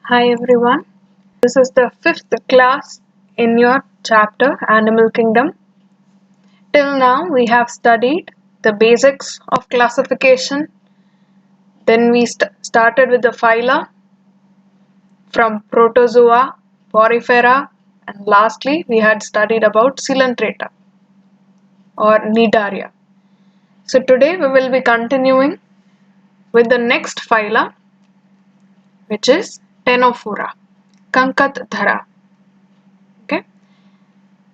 Hi everyone, this is the fifth class in your chapter Animal Kingdom. Till now we have studied the basics of classification, then we started with the phyla from Protozoa, Porifera, and lastly we had studied about Coelenterata or Cnidaria. So today we will be continuing with the next phyla, which is Ctenophora, Kankathara. Okay.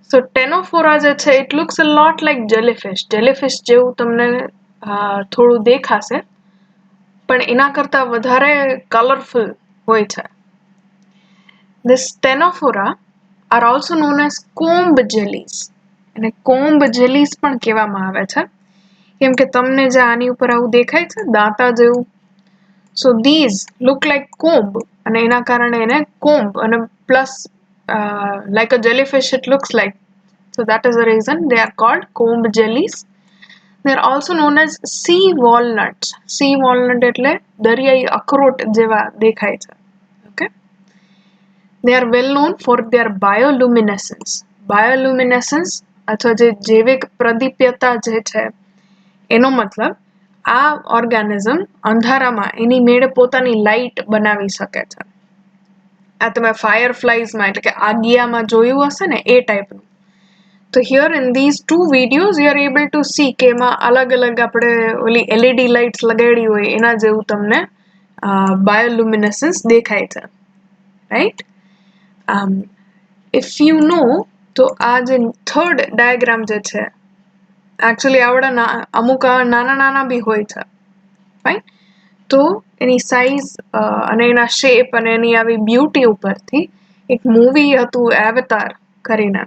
So Ctenophora જે છે it looks a lot like jellyfish. Jellyfish જેવું તમને થોડું દેખાશે, પણ એના કરતા વધારે કલરફુલ હોય છે. This Ctenophora are also known as comb jellies. અને comb jellies પણ કહેવામાં આવે છે, કેમ કે તમને જે આની ઉપર આવું દેખાય છે દાંતા જેવું, so these look like comb અને એના કારણે એને comb અને plus like a jellyfish it looks like. So that is the reason they are called comb jellies. They are also known as sea walnuts. Sea walnut એટલે દરિયાઈ અખરોટ જેવા દેખાય છે. Okay. They are well known for their bioluminescence. Bioluminescence અથવા જે જૈવિક પ્રદીપ્યતા જે છે એનો મતલબ આ ઓર્ગેનિઝમ અંધારામાં એની મેળે પોતાની લાઇટ બનાવી શકે છે. આ તમે ફાયરફ્લાઈઝમાં એટલે કે આગિયામાં જોયું હશે ને એ ટાઈપનું. So here in these two videos you are able to see કે એમાં અલગ-અલગ આપણે ઓલી LED lights લગાડી હોય એના જેવું તમને bioluminescence દેખાય છે. Right? If you know, તો આ જે third diagram જે છે actually આવડા અમુક નાના બી હોય છે. Fine? તો એની સાઇઝ અને એના શેપ અને એની આવી બ્યુટી ઉપરથી એક મૂવી હતું એવતાર કરીને,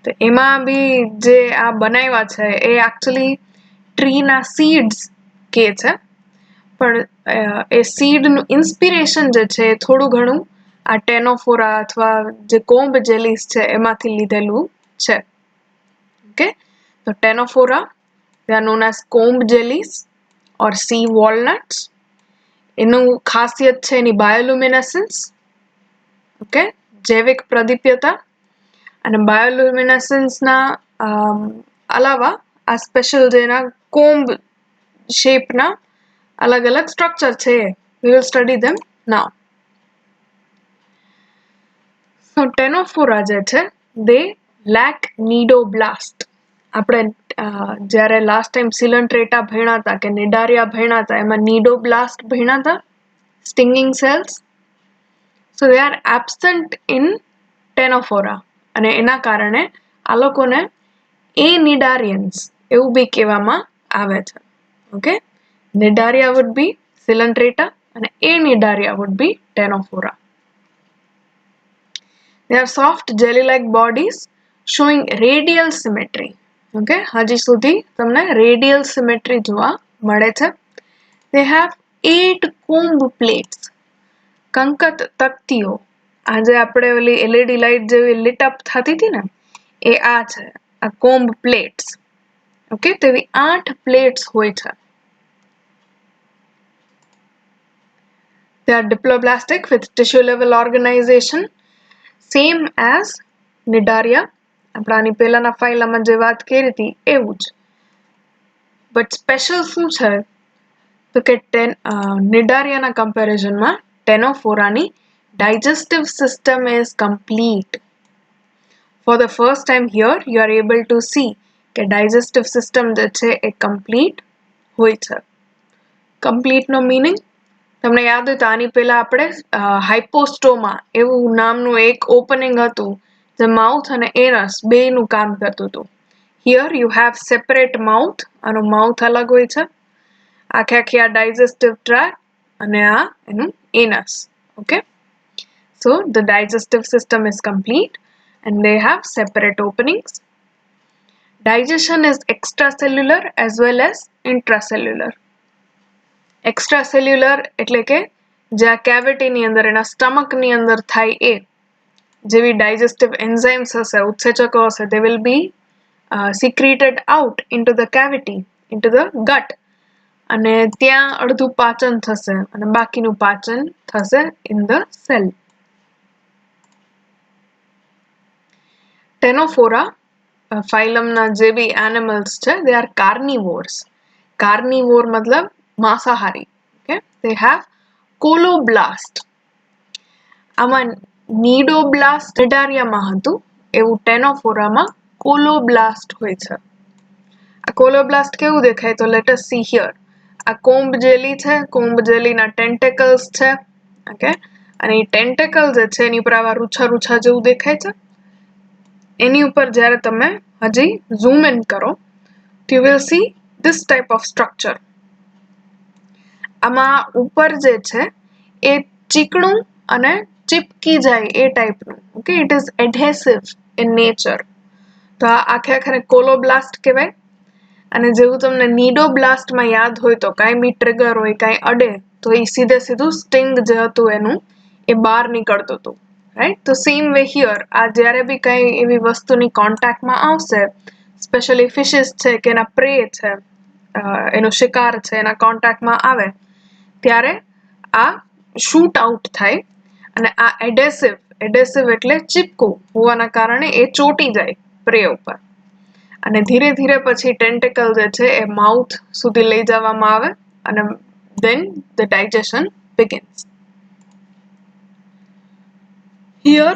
તો એમાં બી જે આ બનાવ્યા છે એ actually ટ્રીના seeds કે છે, પણ એ seedનું inspiration જે છે એ થોડું ઘણું આ ટેનોફોરા અથવા જે કોમ્બ જેલીસ છે એમાંથી લીધેલું છે. Okay? તો ટેનોફોરા, they are known as comb jellies or sea walnuts. એનું ખાસિયત છે એની બાયોલુમિનેસન્સ, ઓકે, જૈવિક પ્રદીપ્યતા, અને બાયોલુમિનેસન્સના અલાવા આ સ્પેશિયલ જેના કોમ્બ શેપના અલગ-અલગ સ્ટ્રક્ચર છે. We will study them now. So Ctenophora જે છે they lack nidoblast. આપણે જ્યારે લાસ્ટ ટાઈમ સિલન્ટ્રેટા ભણ્યા હતા કે નિડારિયા ભણ્યા હતા એમાં નિડોબ્લાસ્ટ ભણ્યા હતા, સ્ટિંગિંગ cells. So they are absent in Ctenophora અને એના કારણે આ લોકોને anidarians એવું બી કહેવામાં આવે છે. Okay, cnidaria would be Coelenterata અને anidariya would be Ctenophora. They are soft jelly-like bodies showing radial symmetry. Okay, હજી સુધી તમને radial symmetry જોવા મળે છે. They have 8 comb plates. કંકત તક્તિઓ, આજે આપણે ઓલી LED લાઇટ જેવી lit up થતી હતી ને એ આ છે, આ comb plates. ઓકે, તેવી 8 plates હોય છે. They are diploblastic with tissue level organization, same as Cnidaria. આપણે આની પહેલાના ફાઇલામાં જે વાત કરી હતી એવું જ. બટ સ્પેશિયલ શું છે તો કે નિડારિયાના કમ્પેરિઝનમાં ટેનોફોરાની digestive system is complete. For the first time here you are able to see કે digestive system જે છે એ complete હોય છે. complete નો meaning તમને યાદ હોય તો આની પહેલા આપણે હાઇપોસ્ટોમા એવું નામનું એક ઓપનિંગ હતું જે માઉથ અને એનસ બેયનું કામ કરતું હતું. Here you have separate mouth, આનું માઉથ અલગ હોય છે, આખી આ digestive tract અને આ એનું anus. Okay, so the digestive system is complete and they have separate openings. Digestion is extracellular as well as intracellular. Extracellular એટલે કે જે આ કેવિટીની અંદર એના સ્ટમકની અંદર થાય એ જેવી digestive enzymes હશે, ઉત્સેચકો હશે, they will be secreted out into the cavity, into the gut. અને ત્યાં અડધું પાચન થશે અને બાકીનું પાચન થશે ઇન ધ સેલ. ટેનોફોરા ફાઇલમના જે બી એનિમલ્સ છે દે આર કાર્નિવોર્સ. કાર્નિવોર મતલબ માંસાહારી. Okay, they have colloblast. આમાં નીડોબ્લાસ્ટ નિડારિયામાં હતું એવું ટેનોફોરામાં કોલોબ્લાસ્ટ હોય છે. આ કોલોબ્લાસ્ટ કેવું દેખાય તો લેટ અસ સી હિયર. આ કોમ્બ જેલી છે, કોમ્બ જેલીના ટેન્ટેકલ્સ છે. ઓકે, અને એ ટેન્ટેકલ જે છે એની ઉપર આવા રૂછા રૂછા જેવું દેખાય છે. એની ઉપર જ્યારે તમે હજી ઝૂમ ઇન કરો you will see this type of structure. આમાં ઉપર જે છે એ ચીકણું અને ચીપકી જાય એ ટાઈપનું. Okay, it is adhesive in nature. તો આ આખે કોલોબ્લાસ્ટ કહેવાય. અને જેવું તમને નીડોબ્લાસ્ટમાં યાદ હોય તો કાંઈ બી ટ્રિગર હોય, કાંઈ અડે તો એ સીધું સ્ટિંગ જે હતું એનું એ બહાર નીકળતું હતું. રાઈટ, તો સેમ વે હિયર આ જ્યારે બી કાંઈ એવી વસ્તુની કોન્ટેક્ટમાં આવશે, સ્પેશિયલી ફિશિસ છે કે એના પ્રે છે, એનો શિકાર છે, એના કોન્ટેક્ટમાં આવે ત્યારે આ શૂટ આઉટ થાય અને આ એડેસિવ એટલે ચીપકું હોવાના કારણે એ ચોટી જાય પ્રે ઉપર. અને ધીરે ધીરે પછી ટેન્ટેકલ જે છે એ માઉથ સુધી લઈ જવામાં આવે અને then the digestion begins. Here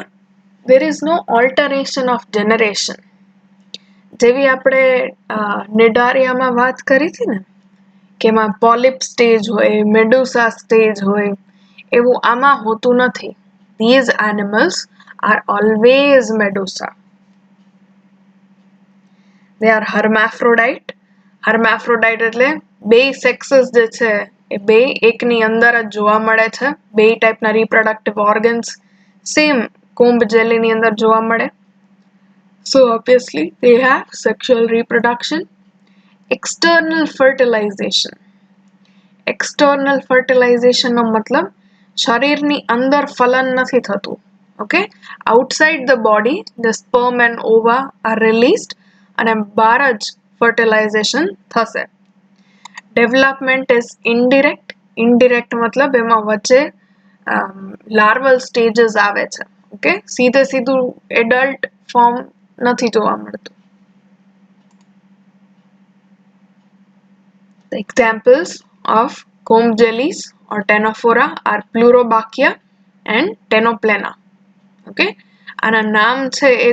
there is no alteration of generation. જેવી આપણે નિડારિયામાં વાત કરી હતી ને કે એમાં પોલિપ સ્ટેજ હોય, મેડુસા સ્ટેજ હોય, એવું આમાં હોતું નથી. These animals are always medusa. They are hermaphrodite. Hermaphrodite એટલે બે સેક્સીસ જે છે એ બે એકની અંદર જ જોવા મળે છે. બે ટાઈપના રિપ્રોડક્ટિવ ઓર્ગન્સ સેમ કોમ્બ જેલીની અંદર જોવા મળે. So obviously they have sexual reproduction. External fertilization. External fertilization નો મતલબ શરીરની અંદર ફલન નથી થતું. Okay, outside the body the sperm and ova are released અને બહાર જ fertilization થશે. Development is indirect. Indirect મતલબ એમાં વચ્ચે larval stages આવે છે. Okay, સીધું adult form નથી જોવા મળતું. The examples of comb jellies or Ctenophora are Pleurobakia and Ctenoplena. Okay, આના નામ છે એ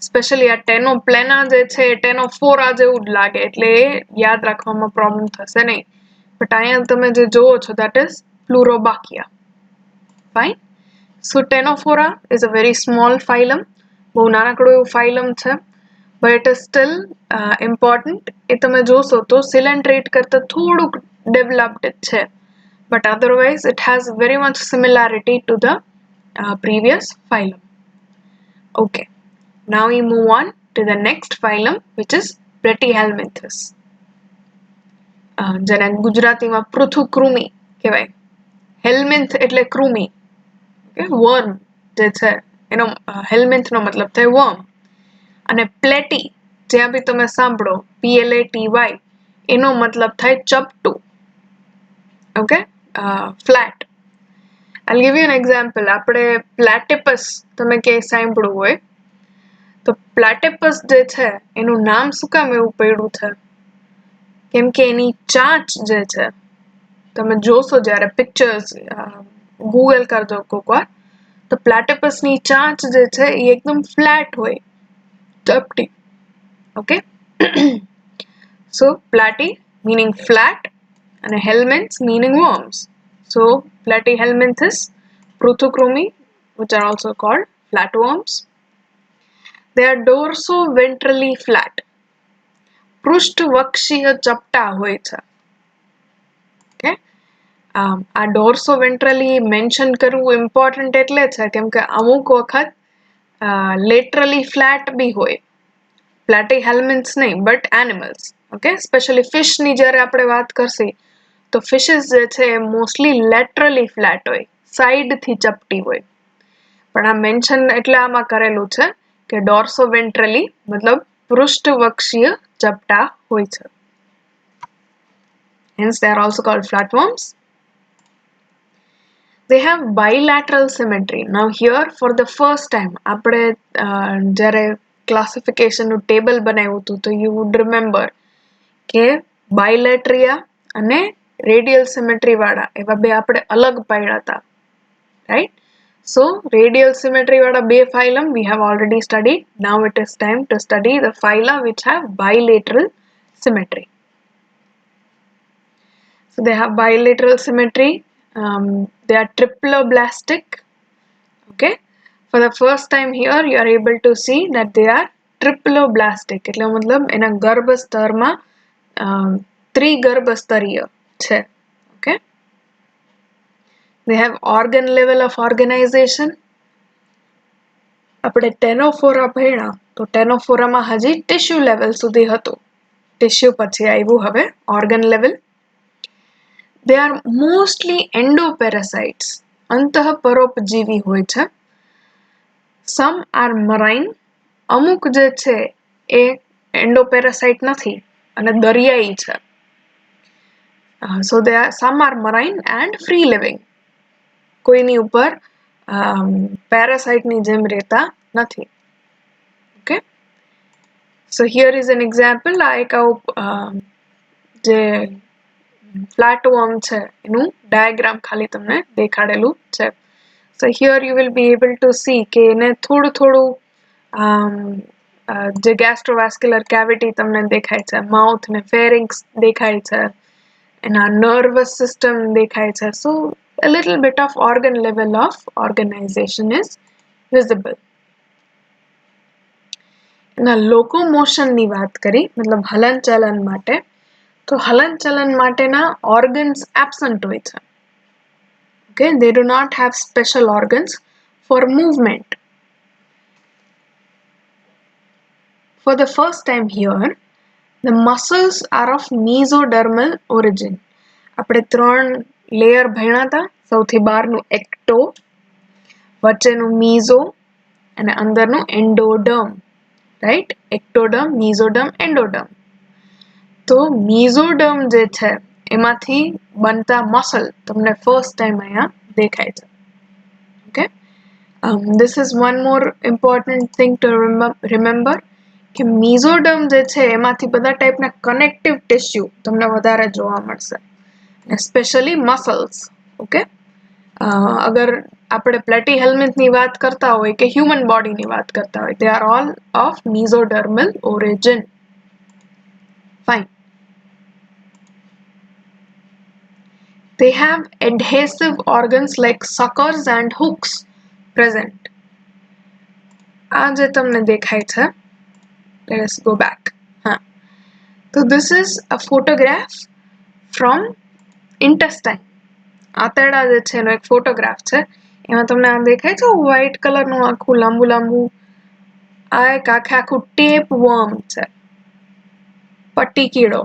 સ્પેશિયલી આ ટેનોપ્લેના જે છે એ ટેનોફોરા જેવું જ લાગે એટલે એ યાદ રાખવામાં પ્રોબ્લેમ થશે નહીં. બટ અહીંયા તમે જે જોવો છો that is Pleurobakia. Fine. So Ctenophora is a very small phylum. બહુ નાનકડું એવું phylum છે. But it is still important. એ તમે જોશો તો coelenterate કરતા થોડુંક developed છે. But otherwise it has very much similarity to the previous phylum. Okay. Now we move on to the next phylum which is Platyhelminthes. જેને ગુજરાતીમાં પૃથુકૃમિ કહેવાય. હેલ્મિન્થ એટલે કૃમિ. Okay, worm જે છે એનો હેલ્મિન્થ નો મતલબ થાય worm. અને પ્લેટી જ્યાં બી તમે સાંભળો PLATY એનો મતલબ થાય ચપટું. Okay, flat. I'll give you an example. આપણે પ્લેટિપસ તમે ક્યાંય સાંભળ્યું હોય તો પ્લેટિપસ જે છે એનું નામ શું કામ એવું પડ્યું છે? કેમ કે એની ચાંચ જે છે તમે જોશો જ્યારે પિક્ચર્સ ગૂગલ કરજો કોક વાર તો પ્લેટિપસની ચાંચ જે છે એ એકદમ ફ્લેટ હોય, ચપટી. Okay. So platy meaning flat and helminths meaning worms. So platyhelminthes, Pruthukrumi, which are also called flatworms. They are dorso-ventrally flat. પૃષ્ઠવક્ષીય ચપટા હોય છે. Okay. આ dorso-ventrally મેન્શન કરવું ઇમ્પોર્ટન્ટ એટલે છે કેમ કે અમુક વખત laterally flat બી હોય. Platyhelminths નહીં but animals. Okay, especially fish ની જ્યારે આપણે વાત કરશી તો fishes જે છે એ મોસ્ટલી laterally flat હોય, સાઈડ થી ચપટી હોય. પણ આ મેન્શન એટલે આમાં કરેલું છે કે dorso-ventrally મતલબ પૃષ્ઠવક્ષીય ચપટા હોય છે. Hence, they are also called flatworms. They have bilateral symmetry. Now here, for the first time, આપણે જ્યારે ક્લાસિફિકેશનનું ટેબલ બનાવ્યું હતું તો you would remember કે bilateria અને radial symmetry વાળા એવા બે આપણે અલગ પાડ્યા હતા, right? So radial symmetry વાળા બે phylum we have already studied. Now it is time to study the phyla which have bilateral symmetry. So they have bilateral symmetry. They are triploblastic. Okay. For the first time here, you are able to see that they are triploblastic. એટલે મતલબ એના ગર્ભસ્તરમાં ત્રિગર્ભસ્તરીય છે. Okay. They have organ level of organization. આપણે ટેનોફોરા ભણ્યા તો ટેનોફોરામાં હજી tissue level સુધી હતું. ટિશ્યુ પછી આવ્યું હવે organ level. They are mostly endoparasites. અંતઃપરોપજીવી હોય છે. Some are marine. અમુક જે છે એ endoparasite નથી અને દરિયાઈ છે. So some are marine and free living. કોઈની ઉપર parasite ની જેમ રહેતા નથી. Okay. So here is an example. આ એક જે flatworm છે એનું ડાયાગ્રામ ખાલી તમને દેખાડેલું છે. So here you will be able to see કે એને થોડું જે gastrovascular cavity તમને દેખાય છે, mouth ને pharynx દેખાય છે, એના nervous system દેખાય છે. So a little bit of organ level of organization is visible. એના locomotion ની વાત કરી, મતલબ હલન ચલન માટે, તો હલન ચલન માટેના organs absent હોય છે. Okay, they do not have special organs for movement. For the first time here, the muscles are of mesodermal origin. આપણે 3 layer ભણ્યા હતા. સૌથી બહારનું ecto, વચ્ચેનું meso અને અંદરનું endoderm, right? Ectoderm, mesoderm, endoderm. તો mesoderm જે છે એમાંથી બનતા muscle તમને first time અહીંયા દેખાય છે. Okay? This is one more important thing to remember કે mesoderm જે છે એમાંથી બધા ટાઈપના connective tissue તમને વધારે જોવા મળશે, especially muscles. Okay? અગર આપણે platyhelminth ની વાત કરતા હોય કે human body ની વાત કરતા હોય, they are all of mesodermal origin. Fine. They have adhesive organs like suckers and hooks present. આ જે તમને દેખાય છે, let us go back. So this is a photograph from intestine. આંતરડા જે છે એનો એક ફોટોગ્રાફ છે. એમાં તમને આ દેખાય છે વ્હાઈટ કલરનું આખું લાંબુ આ એક આખું ટેપ વર્મ છે, પટ્ટી કીડો.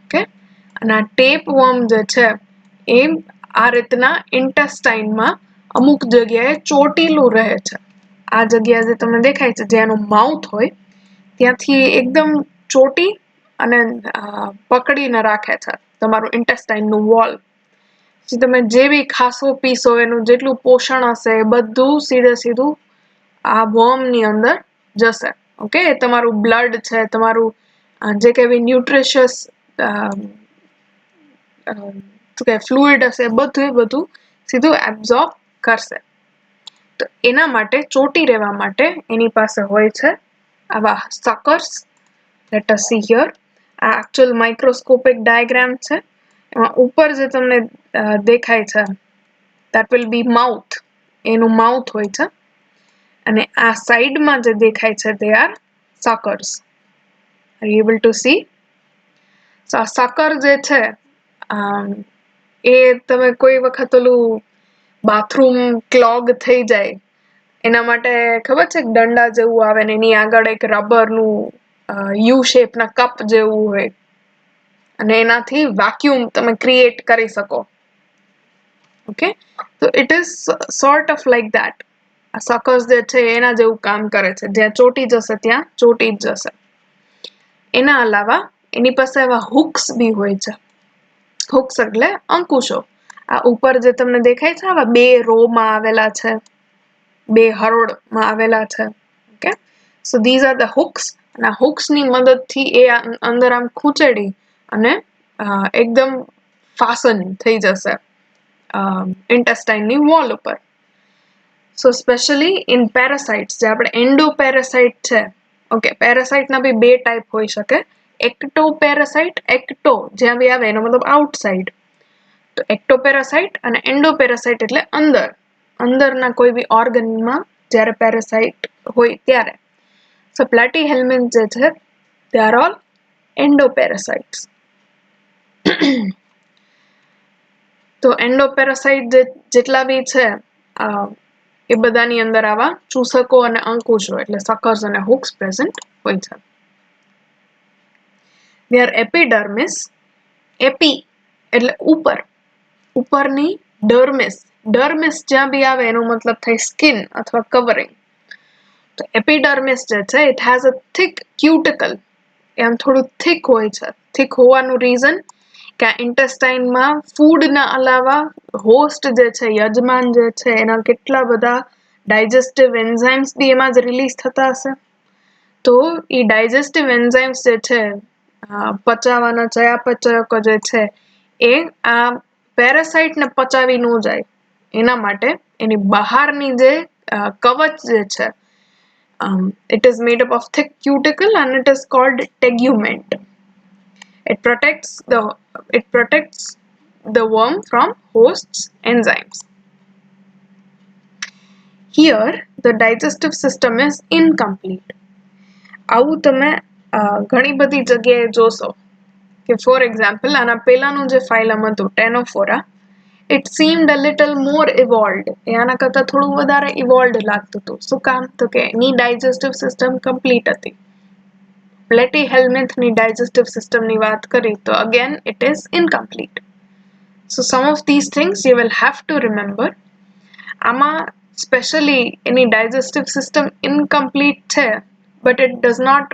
ઓકે, અને આ ટેપ વર્મ જે છે એ આ રીતના ઇન્ટેસ્ટાઇનમાં અમુક જગ્યાએ ચોટીલું રહે છે. આ જગ્યા જે તમને દેખાય છે જ્યાંનું માઉથ હોય ત્યાંથી એકદમ ચોટી અને પકડીને રાખે છે તમારું ઇન્ટેસ્ટાઇનનું વોલ. તમે જે બી ખાસો પીસો એનું જેટલું પોષણ હશે એ બધું સીધું આ વર્મની અંદર જશે. ઓકે, તમારું બ્લડ છે, તમારું જે કઈ બી ન્યુટ્રિશિયસ ફ્લુઇડ હશે બધું સીધું એબ્ઝોર્બ કરશે. તો એના માટે ચોટી રહેવા માટે એની પાસે હોય છે આવા suckers. Let us see here. આ એક્ચ્યુઅલ માઇક્રોસ્કોપિક ડાયાગ્રામ છે. એમાં ઉપર જે તમને દેખાય છે that will be mouth. એનું માઉથ હોય છે અને આ સાઈડમાં જે દેખાય છે they are suckers. Are you able to see? So આ sucker જે છે એ તમે કોઈ વખત ઓલું બાથરૂમ ક્લોગ થઈ જાય એના માટે ખબર છે દંડા જેવું આવે ને એની આગળ એક રબરનું યુ શેપના કપ જેવું હોય અને એનાથી વેક્યુમ તમે ક્રિએટ કરી શકો. ઓકે, તો it is sort of like that. આ સકર્સ જે છે એના જેવું કામ કરે છે. જ્યાં ચોટી જશે ત્યાં ચોટી જ જશે. એના અલાવા એની પાસે એવા હુક્સ બી હોય છે. હુક્સ એટલે અંકુશો. આ ઉપર જે તમને દેખાય છે આવા બે રો માં આવેલા છે, બે હરોળમાં આવેલા છે. Okay, so these are the hooks. અને આ હુક્સ ની મદદથી એ અંદર આમ ખૂંચેડી અને એકદમ ફાસન થઈ જશે ઇન્ટેસ્ટાઇન ની વોલ ઉપર. સો સ્પેશિયલી ઇન પેરાસાઇટ્સ, જે આપણે એન્ડોપેરાસાઇટ છે. ઓકે, પેરાસાઇટ ના બી બે ટાઈપ હોઈ શકે. એક્ટોપેરાસાઇટ, એક્ટો જ્યાં બી આવે એનો મતલબ આઉટસાઇડ. તો એક્ટોપેરાસાઇટ અને એન્ડોપેરાસાઇટ એટલે અંદર, અંદરના કોઈ બી ઓર્ગનમાં જ્યારે પેરાસાઇટ હોય ત્યારે. સો પ્લેટીહેલ્મિન્થ્સ જે છે they are all endoparasites. તો એન્ડોપેરાસાઇટ જેટલા બી છે એ બધાની અંદર આવા ચૂસકો અને અંકુશો એટલે સકર્સ અને હુક્સ પ્રેઝન્ટ હોય છે. their epidermis, એપી એટલે ઉપર, ઉપરની ડર્મિસ, ડર્મિસ જ્યાં બી આવે એનો મતલબ થાય સ્કિન અથવા કવરિંગ. તો એપિડર્મિસ જે છે it has a thick cuticle, એમ થોડું થિક હોય છે. થિક હોવાનું રીઝન કે આ ઇન્ટેસ્ટાઇનમાં ફૂડના અલાવા હોસ્ટ જે છે, યજમાન જે છે, એના કેટલા બધા ડાયજેસ્ટિવ એન્ઝાઇમ્સ બી એમાં જ રિલીઝ થતા હશે. તો એ ડાયજેસ્ટિવ એન્ઝાઇમ્સ જે છે, પચાવવાના ચયાપચયકો જે છે, એ આ પેરાસાઇટને પચાવી ન જાય એના માટે એની બહારની જે કવચ જે છે, it is made up of thick cuticle and it is called tegument. It protects the worm from host's enzymes. Here the digestive system is incomplete. આવું તમે ઘણી બધી જગ્યાએ જોશો કે ફોર એક્ઝામ્પલ આના પહેલાનું જે ફાઇલમ હતું ટેનોફોરા, it seemed a little more evolved. એ આના કરતાં થોડું વધારે ઇવોલ્વડ લાગતું હતું. શું કામ? તો કે એની ડાયજેસ્ટિવ સિસ્ટમ કમ્પ્લીટ હતી. પ્લેટીહેલ્મિન્થની ડાયજેસ્ટિવ સિસ્ટમની વાત કરી તો again it is incomplete. So some of these things you will have to remember. આમાં સ્પેશિયલી એની ડાયજેસ્ટિવ સિસ્ટમ ઇનકમ્પ્લીટ છે, but it does not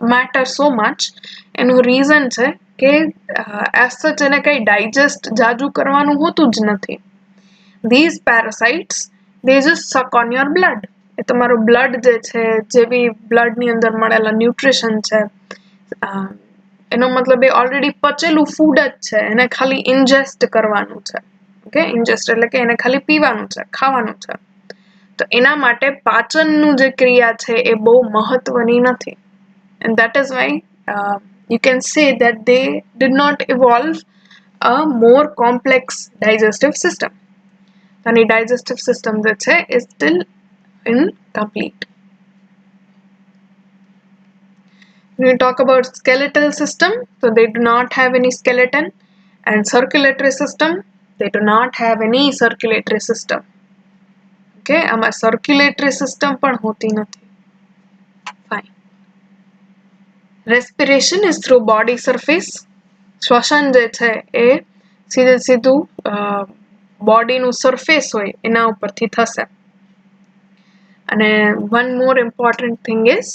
matter so much. એનું રીઝન છે કે એઝ સચ એને કંઈ ડાયજેસ્ટ જાજુ કરવાનું હોતું જ નથી. these parasites they just suck on your blood. એ તમારું બ્લડ જે છે, જે બી બ્લડની અંદર મળેલા ન્યુટ્રિશન છે, એનો મતલબ એ ઓલરેડી પચેલું ફૂડ જ છે, એને ખાલી ઇન્જેસ્ટ કરવાનું છે. ઓકે, ઇન્જેસ્ટ એટલે કે એને ખાલી પીવાનું છે, ખાવાનું છે. તો એના માટે પાચનનું જે ક્રિયા છે એ બહુ મહત્વની નથી. and that is why you can say that they did not evolve a more complex digestive system. And the digestive system that is still incomplete. When we talk about skeletal system, so they do not have any skeleton, and circulatory system, they do not have any circulatory system. Okay, આમાં circulatory system પણ હોતી નથી. Fine. Respiration is through body surface. શ્વસન જે છે એ સીધું બોડીનું surface હોય એના ઉપરથી થશે. અને one more important thing is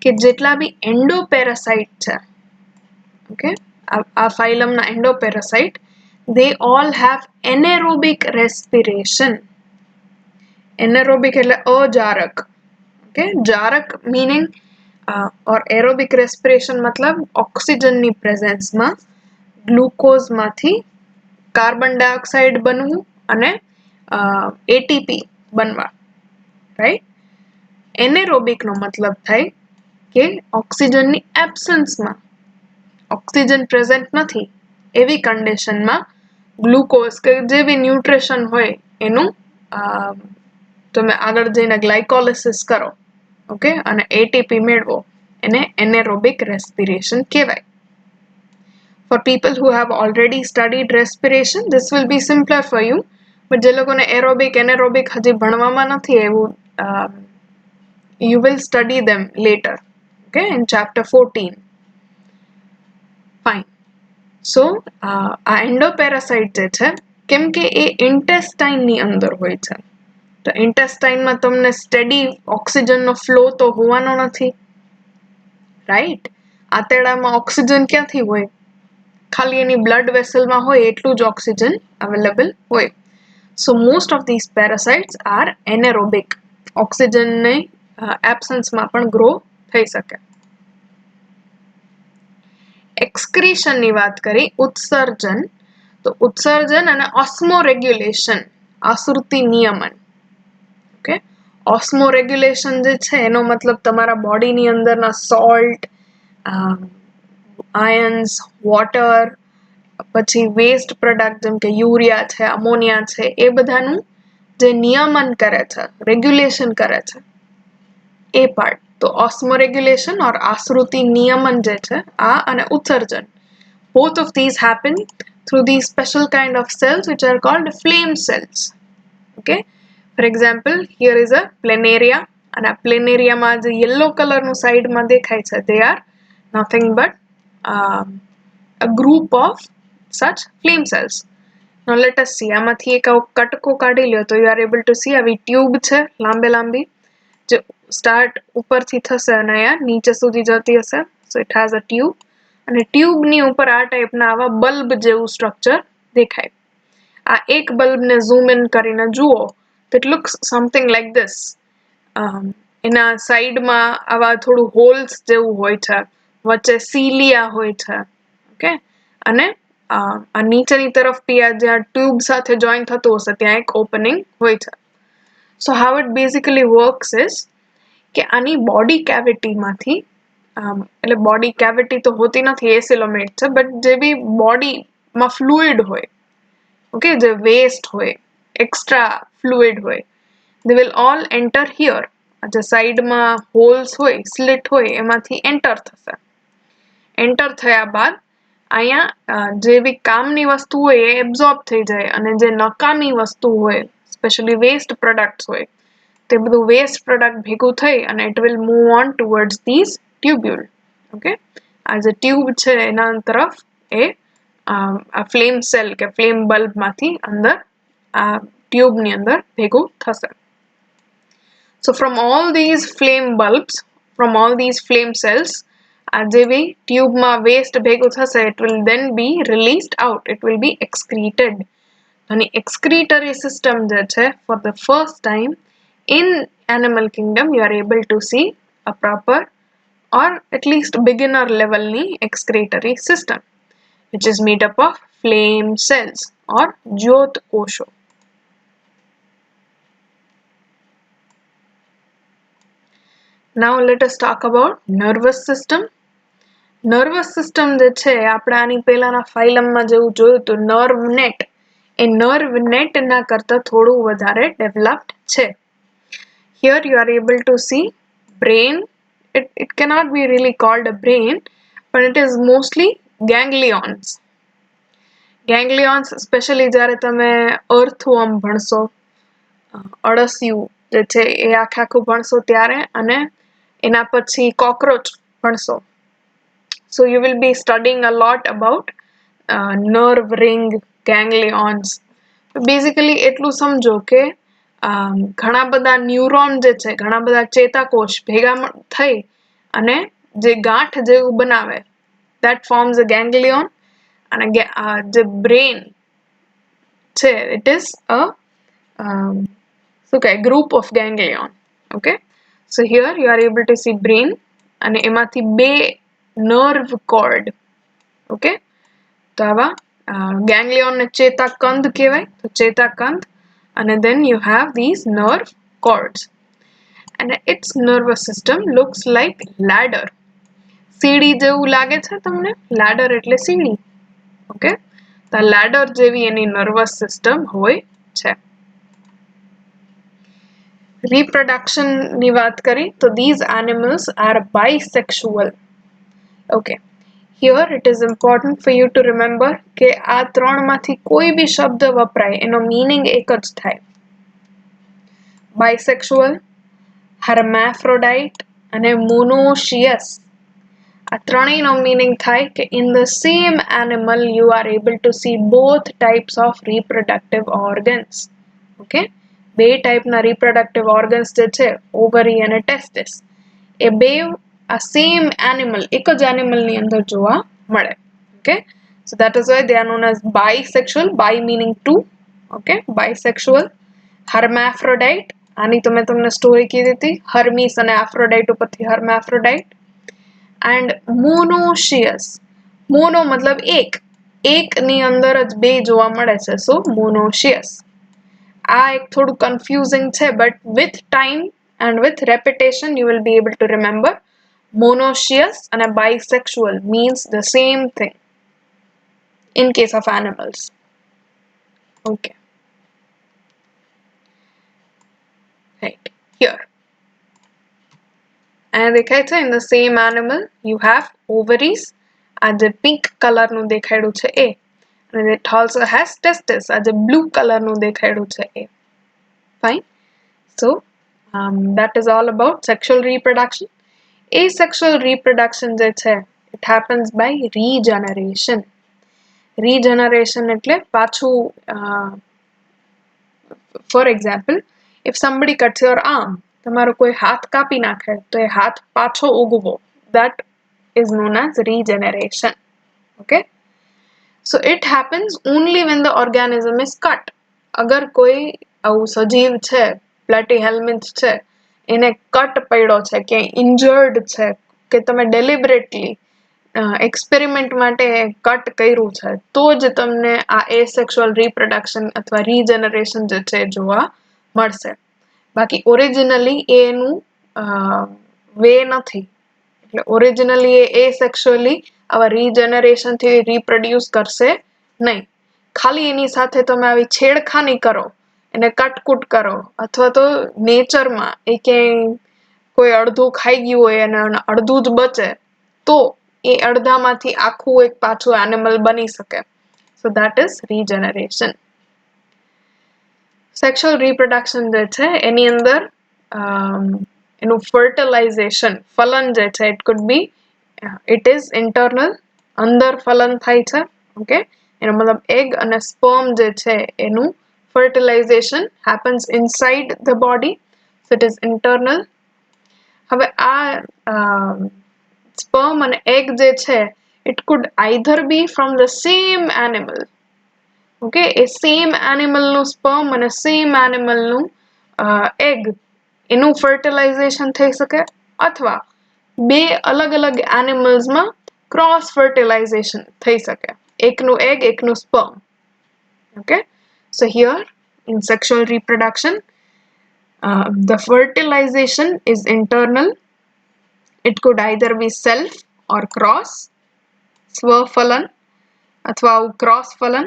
કે જેટલા બી એન્ડોપેરાસાઇટ છે, ઓકે, આ ફાઇલમના એન્ડોપેરાસાઇટ, they all have anaerobic respiration. Anaerobic એટલે અજારક. ઓકે, જારક મીનિંગ ઓર એરોબિક રેસ્પિરેશન મતલબ ઓક્સિજનની પ્રેઝન્સમાં ગ્લુકોઝમાંથી કાર્બન ડાયોક્સાઇડ બનવું અને એટીપી બનવા, રાઈટ. એનેરોબિકનો મતલબ થાય કે ઓક્સિજનની એબ્સન્સમાં, ઓક્સિજન પ્રેઝન્ટ નથી એવી કન્ડિશનમાં ગ્લુકોઝ કે જે બી ન્યુટ્રિશન હોય એનું તમે આગળ જઈને ગ્લાયકોલિસિસ કરો, ઓકે, અને એટીપી મેળવો, એને એનેરોબિક રેસ્પિરેશન કહેવાય. For people who have already studied respiration, this will be simpler for you. But જે લોકોને એરોબિક એનેરોબિક હજી ભણવામાં નથી એવું, you will study them later, okay, in chapter 14. Fine. So આ એન્ડોપેરાસાઇટ જે છે, કેમ કે એ ઇન્ટેસ્ટાઇનની અંદર હોય છે, તો ઇન્ટેસ્ટાઇનમાં તમને સ્ટેડી ઓક્સિજનનો ફ્લો તો હોવાનો નથી, રાઈટ. આંતરડામાં ઓક્સિજન ક્યાંથી હોય? ખાલી એની બ્લડ વેસલમાં હોય એટલું જ ઓક્સિજન અવેલેબલ હોય. So most of these parasites are anaerobic. Oxygen ને એબ્સન્સમાં પણ ગ્રો થઈ શકે. એક્સક્રીશન ની વાત કરી, ઉત્સર્જન. તો ઉત્સર્જન અને ઓસ્મોરેગ્યુલેશન, આશ્રુતિ નિયમન. ઓકે, ઓસ્મોરેગ્યુલેશન જે છે એનો મતલબ તમારા બોડીની અંદરના સોલ્ટ, આયન્સ, વોટર, પછી વેસ્ટ પ્રોડક્ટ જેમ કે યુરિયા છે, અમોનિયા છે, એ બધાનું જે નિયમન કરે છે, રેગ્યુલેશન કરે છે, એ પાર્ટ. તો ઓસ્મોરેગ્યુલેશન ઓર આશ્રુતિ નિયમન જે છે આ, અને ઉત્સર્જન, both of these happen through these special kind of cells which are called flame cells. Okay, for example, here is a planaria, and a planaria માં જે yellow color નું side માં દેખાય છે, they are nothing but a group of such flame cells. Now let us see, આમાંથી એક કટકો કાઢી લ્યો તો you are able to see આવી ટ્યુબ છે લાંબે લાંબી, જે સ્ટાર્ટ ઉપરથી થશે અને અહીંયા નીચે સુધી જતી હશે. So it has a tube, અને ટ્યુબની ઉપર આ ટાઈપના આવા બલ્બ જેવું સ્ટ્રક્ચર દેખાય. આ એક બલ્બને ઝૂમ ઇન કરીને જુઓ તો it looks something like this. એના સાઈડમાં આવા થોડું હોલ્સ જેવું હોય છે, વચ્ચે સીલિયા હોય છે. ઓકે, અને આ નીચેની તરફ બી આ જ્યાં ટ્યુબ સાથે જોઈન થતું હશે ત્યાં એક ઓપનિંગ હોય છે. So how it basically works is કે આની બોડી કેવિટીમાંથી, એટલે બોડી કેવિટી તો હોતી નથી, એ સિલોમેટ છે, બટ જે બી બોડીમાં ફ્લુઇડ હોય, ઓકે, જે વેસ્ટ હોય, એક્સ્ટ્રા ફ્લુઇડ હોય, they will all enter here. જે સાઈડમાં હોલ્સ હોય, સ્લિટ હોય, એમાંથી એન્ટર થશે. એન્ટર થયા બાદ અહીંયા જે બી કામની વસ્તુ હોય એ એબ્ઝોર્બ થઈ જાય, અને જે નકામી વસ્તુ હોય, સ્પેશિયલી વેસ્ટ પ્રોડક્ટ્સ હોય, તે બધું વેસ્ટ પ્રોડક્ટ ભેગું થઈ અને it will move on towards these tubule. Okay, આ જે ટ્યુબ છે એના તરફ એ આ ફ્લેમ સેલ કે ફ્લેમ બલ્બમાંથી અંદર આ ટ્યુબની અંદર ભેગું થશે. So from all these flame bulbs, from all these flame cells, આ જે બી ટ્યુબમાં વેસ્ટ ભેગું થશે, it will then be released out, it will be excreted. અને excretory system જે છે, for the first time in animal kingdom you are able to see a proper or at least beginner level ni excretory system, which is made up of flame cells or jyot kosho. Now let us talk about nervous system. Nervous system જે છે આપણે આની પહેલાના ફાઇલમમાં જેવું જોયું તો nerve net, એ nerve net ના કરતા થોડું વધારે developed છે. Here you are able to see brain. It cannot be really called a brain, but it is mostly ganglions. Ganglions, especially જ્યારે તમે earthworm ભણશો, અળસિયું જે છે એ આખું ભણશો ત્યારે, અને એના પછી cockroach ભણશો. So you will be studying a lot about nerve ring, ganglions. Basically એટલું સમજો કે ઘણા બધા ન્યુરોન જે છે, ઘણા બધા ચેતાકોષ ભેગા થઈ અને જે ગાંઠ જેવું બનાવે, that forms a ganglion. અને જે brain છે, it is a group of ganglion. Okay, so here you are able to see brain, અને એમાંથી બે nerve cord. Okay, તો આવા ganglion ને ચેતાકંદ કહેવાય, તો ચેતાકંદ, and then you have these nerve cords, and its nervous system looks like ladder. સીડી જેવું લાગે છે તમને? ladder એટલે સીડી. ઓકે, તો ladder જેવી એની nervous system હોય છે. Reproduction ની વાત કરી તો these animals are bisexual. Okay, here it is important for you to remember કે આ ત્રણમાંથી કોઈ બી શબ્દ વપરાય એનો meaning એક જ થાય. Bisexual, hermaphrodite અને monoecious. આ ત્રણેયનો meaning થાય કે in the same animal you are able to see both types of reproductive organs. Okay, બે ટાઈપના reproductive organs જે છે, ovary અને testis, એ બે આ સેમ એનિમલ, એક જ એનિમલની અંદર જોવા મળે. Okay, So that is why they are known as bisexual. Bi meaning two. Okay, bisexual. Hermaphrodite. આની તો મેં તમને સ્ટોરી કીધી હતી, હર્મીસ અને એફ્રોડાઇટ ઉપરથી hermaphrodite. And monoecious. મોનો મતલબ એક ની અંદર જ બે જોવા મળે છે, so monoecious. આ એક થોડું કન્ફ્યુઝિંગ છે, but with time and with repetition you will be able to remember. Monoecious and bisexual means the same thing in case of animals. Okay. Right. Here. And દેખાય છે, in the same animal you have ovaries. આ જે pink color નું દેખાડ્યું છે એ. And it also has testes. આ જે blue color નું દેખાડ્યું છે એ. Fine. So that is all about sexual reproduction. Asexual reproduction જે છે, it happens by regeneration. Regeneration એટલે પાછું, for example, if somebody cuts your arm, તમારો કોઈ હાથ કાપી નાખે તો એ હાથ પાછો ઉગવો, that is known as regeneration. Okay, so it happens only when the organism is cut. અગર કોઈ આવું સજીવ છે, platyhelminth છે, એને કટ પડ્યો છે કે injured છે, કે તમે deliberately experiment માટે કટ કર્યું છે, તો જ તમને આ asexual reproduction અથવા regeneration જે છે જોવા મળશે. બાકી ઓરિજિનલી એનું વે નથી. એટલે ઓરિજિનલી એ asexually આવા regeneration થી reproduce કરશે નહીં. ખાલી એની સાથે તમે આવી છેડખાની કરો, એને કટકુટ કરો, અથવા તો નેચરમાં એ ક્યાંય કોઈ અડધું ખાઈ ગયું હોય અને અડધું જ બચે, તો એ અડધામાંથી આખું એક પાછું એનિમલ બની શકે. So that is regeneration. Sexual reproduction જે છે એની અંદર એનું fertilization, ફલન જે છે, it could be, it is internal, અંદર ફલન થાય છે. Okay, એનો મતલબ egg અને sperm જે છે એનું fertilization happens inside the body, so it is internal. હવે આ sperm and egg જે છે, it could either be from the same animal. Okay, a same animal નું sperm અને same animal નું egg, એનું fertilization થઈ શકે, અથવા બે અલગ અલગ animals માં cross fertilization થઈ શકે, એકનું egg એકનું sperm. Okay, so here in sexual reproduction the fertilization is internal. It could either be self or cross, સ્વફલન અથવા cross ફલન.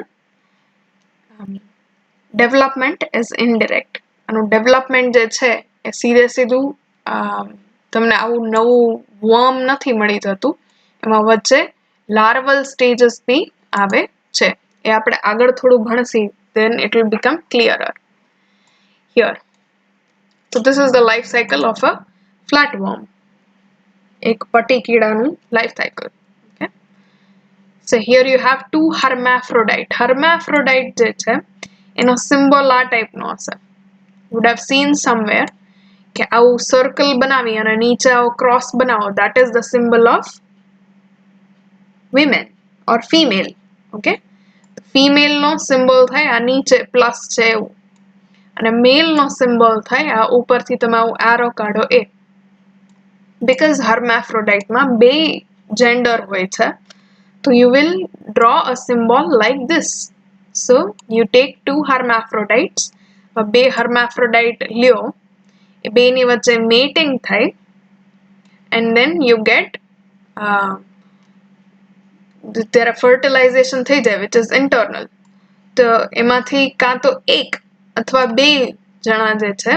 Development is indirect. આનું development જે છે એ સીધે સીધું તમને આવું નવું worm નથી મળી જતું, એમાં વચ્ચે larval stages થી આવે છે. એ આપણે આગળ થોડું ભણસી, then it will become clearer. Here, so this is the life cycle of a flatworm. એક પટી કીડાનું life cycle. Okay, so here you have two hermaphrodite. Hermaphrodite જે છે એનો symbol આ ટાઈપનો હશે. You would have seen somewhere કે આવું circle બનાવી અને નીચે આવો cross બનાવો, that is the symbol of women or female. Okay, female no symbol થાય આ નીચે plus છે એવું, અને male નો symbol થાય આ ઉપરથી તમે આવું arrow કાઢો એ. Because hermaphrodite માં બે gender હોય છે, so you will draw a symbol like this. So you take two hermaphrodites, બે hermaphrodite લ્યો, એ બેની વચ્ચે mating થાય, and then you get ત્યારે fertilization થઈ જાય, which is internal. તો એમાંથી કાં તો એક અથવા બે જણા જે છે,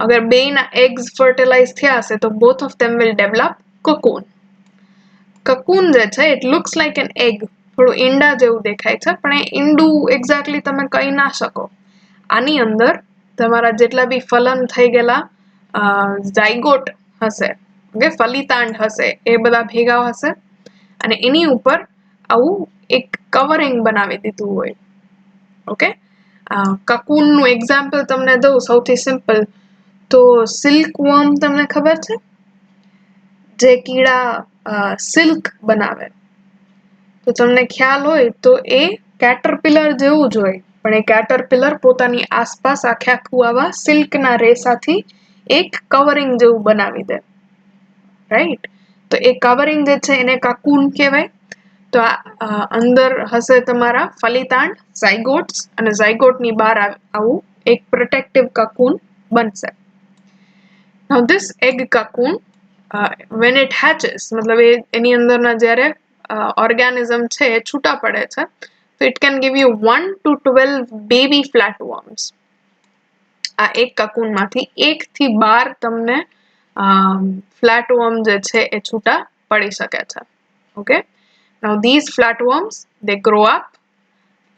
અગર બેના eggs fertilize થયા હશે તો both of them will develop cocoon. Cocoon જે છે, it looks like an egg, થોડું ઈંડા જેવું દેખાય છે, પણ એ ઈંડું exactly તમે કહી ના શકો. આની અંદર તમારા જેટલા બી ફલન થઈ ગયેલા ઝાયગોટ હશે, ઓકે, ફલિતાંડ હશે, એ બધા ભેગા હશે, અને એની ઉપર આવું એક કવરિંગ બનાવી દીધું હોય. ઓકે, cocoon નું એક્ઝામ્પલ તમને દઉં સૌથી સિમ્પલ, તો સિલ્ક વર્મ તમને ખબર છે, જે કીડા સિલ્ક બનાવે, તો તમને ખ્યાલ હોય તો એ કેટરપિલર જેવું જ હોય, પણ એ કેટરપિલર પોતાની આસપાસ આખું આવા સિલ્કના રેસાથી એક કવરિંગ જેવું બનાવી દે, રાઈટ? તો એ કવરિંગ જે છે એને કાકૂન કહેવાય. તો અંદર હશે તમારા ફલિતાંડ, ઝાયગોટ્સ, અને ઝાયગોટની બહાર આવું એક પ્રોટેક્ટિવ કકૂન બનશે. Now this egg cocoon, when it hatches, મતલબ એની અંદરના જ્યારે ઓર્ગેનિઝમ છે એ છૂટા પડે છે, so it can give you 1 to 12 baby flatworms. આ એક કકૂનમાંથી 1 થી 12 તમને ફ્લેટવોર્મ જે છે એ છૂટા પડી શકે છે. Okay, now these flatworms they grow up,